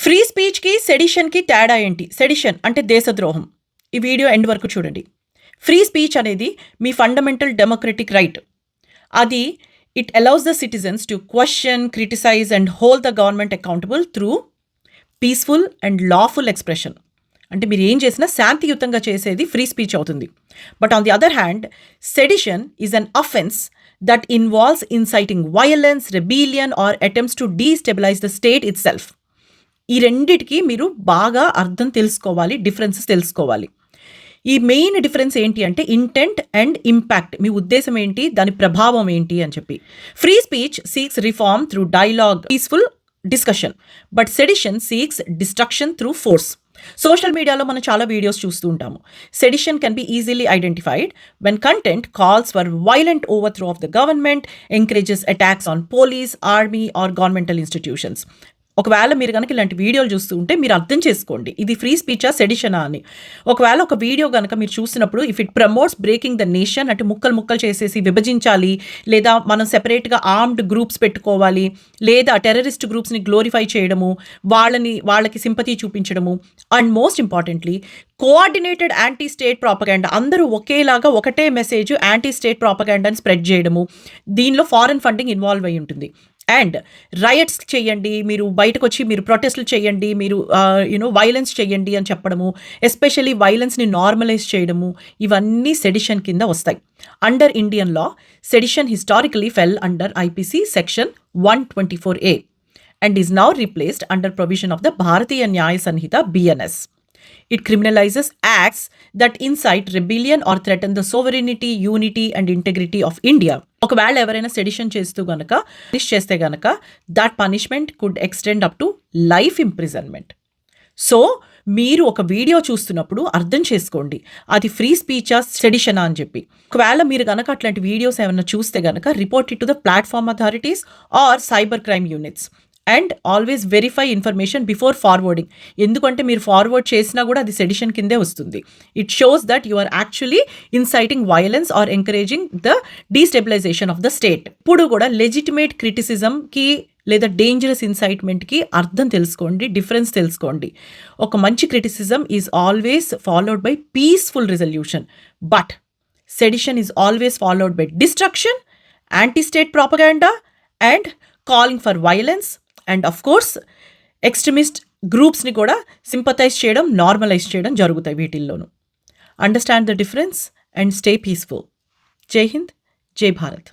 Free స్పీచ్కి సెడిషన్కి తేడా ఏంటి? Sedition అంటే దేశద్రోహం. ఈ వీడియో ఎండ్ వరకు చూడండి. ఫ్రీ స్పీచ్ అనేది మీ ఫండమెంటల్ డెమోక్రటిక్ రైట్. అది it allows the citizens to question, criticise and hold the government accountable through peaceful and lawful expression. అంటే మీరు ఏం చేసినా శాంతియుతంగా చేసేది ఫ్రీ స్పీచ్ అవుతుంది. But on the other hand, sedition is an offence that involves inciting violence, rebellion or attempts to destabilise the state itself. ఈ రెండిటికి మీరు బాగా అర్థం తెలుసుకోవాలి, డిఫరెన్సెస్ తెలుసుకోవాలి. ఈ మెయిన్ డిఫరెన్స్ ఏంటి అంటే ఇంటెంట్ అండ్ ఇంపాక్ట్. మీ ఉద్దేశం ఏంటి, దాని ప్రభావం ఏంటి అని చెప్పి. Free speech seeks reform through dialogue, peaceful discussion, but sedition seeks destruction through force. Social మీడియాలో మనం చాలా వీడియోస్ చూస్తూ ఉంటాము. Sedition can be easily identified when content calls for violent overthrow of the government, encourages attacks on police, army or governmental institutions. ఒకవేళ మీరు కనుక ఇలాంటి వీడియోలు చూస్తూ ఉంటే మీరు అర్థం చేసుకోండి ఇది ఫ్రీ స్పీచా, సెడిషనా అని. ఒకవేళ ఒక వీడియో కనుక మీరు చూసినప్పుడు if it promotes breaking the nation, అంటే ముక్కలు చేసేసి విభజించాలి, లేదా మనం సెపరేట్గా ఆర్మ్డ్ గ్రూప్స్ పెట్టుకోవాలి, లేదా టెర్రరిస్ట్ గ్రూప్స్ని గ్లోరిఫై చేయడము, వాళ్ళకి సింపతి చూపించడము, and most importantly coordinated anti state propaganda, అందరూ ఒకేలాగా ఒకటే మెసేజ్ యాంటీ స్టేట్ ప్రాపగాండాని స్ప్రెడ్ చేయడము, దీనిలో ఫారెన్ ఫండింగ్ ఇన్వాల్వ్ అయి ఉంటుంది. అండ్ రైట్స్ చేయండి, మీరు బయటకు వచ్చి మీరు ప్రొటెస్ట్లు చేయండి, మీరు వైలెన్స్ చేయండి అని చెప్పడము, ఎస్పెషల్లీ వైలెన్స్ని నార్మలైజ్ చేయడము, ఇవన్నీ సెడిషన్ కింద వస్తాయి. Under Indian law, sedition historically fell under IPC section 124A and is now replaced under provision of the Bharatiya Nyaya Sanhita BNS. It criminalizes acts that incite rebellion or threaten the sovereignty, unity and integrity of India. ఒకవేళ ఎవరైనా sedition చేస్తూ గనక చేస్తే గనక that punishment could extend up to life imprisonment. So మీరు ఒక video చూస్తున్నప్పుడు అర్థం చేసుకోండి అది ఫ్రీ స్పీచా, సెడిషనా అని చెప్పి. ఒకవేళ మీరు కనుక అట్లాంటి వీడియోస్ ఏమైనా చూస్తే గనక report it to the platform authorities or cyber crime units. And always verify information before forwarding. ఎందుకంటే మీరు ఫార్వర్డ్ చేసినా కూడా అది సెడిషన్ కిందే వస్తుంది. It shows that you are actually inciting violence or encouraging the destabilisation of the state. ఇప్పుడు కూడా legitimate క్రిటిసిజంకి లేదా డేంజరస్ ఇన్సైట్మెంట్కి అర్థం తెలుసుకోండి, డిఫరెన్స్ తెలుసుకోండి. ఒక మంచి criticism is always followed by peaceful resolution, but sedition is always followed by destruction, anti state propaganda and calling for violence. And of course extremist గ్రూప్స్ని కూడా సింపథైజ్ చేయడం, నార్మలైజ్ చేయడం జరుగుతాయి వీటిల్లోనూ. Understand the difference and stay peaceful. జై హింద్, జై భారత్.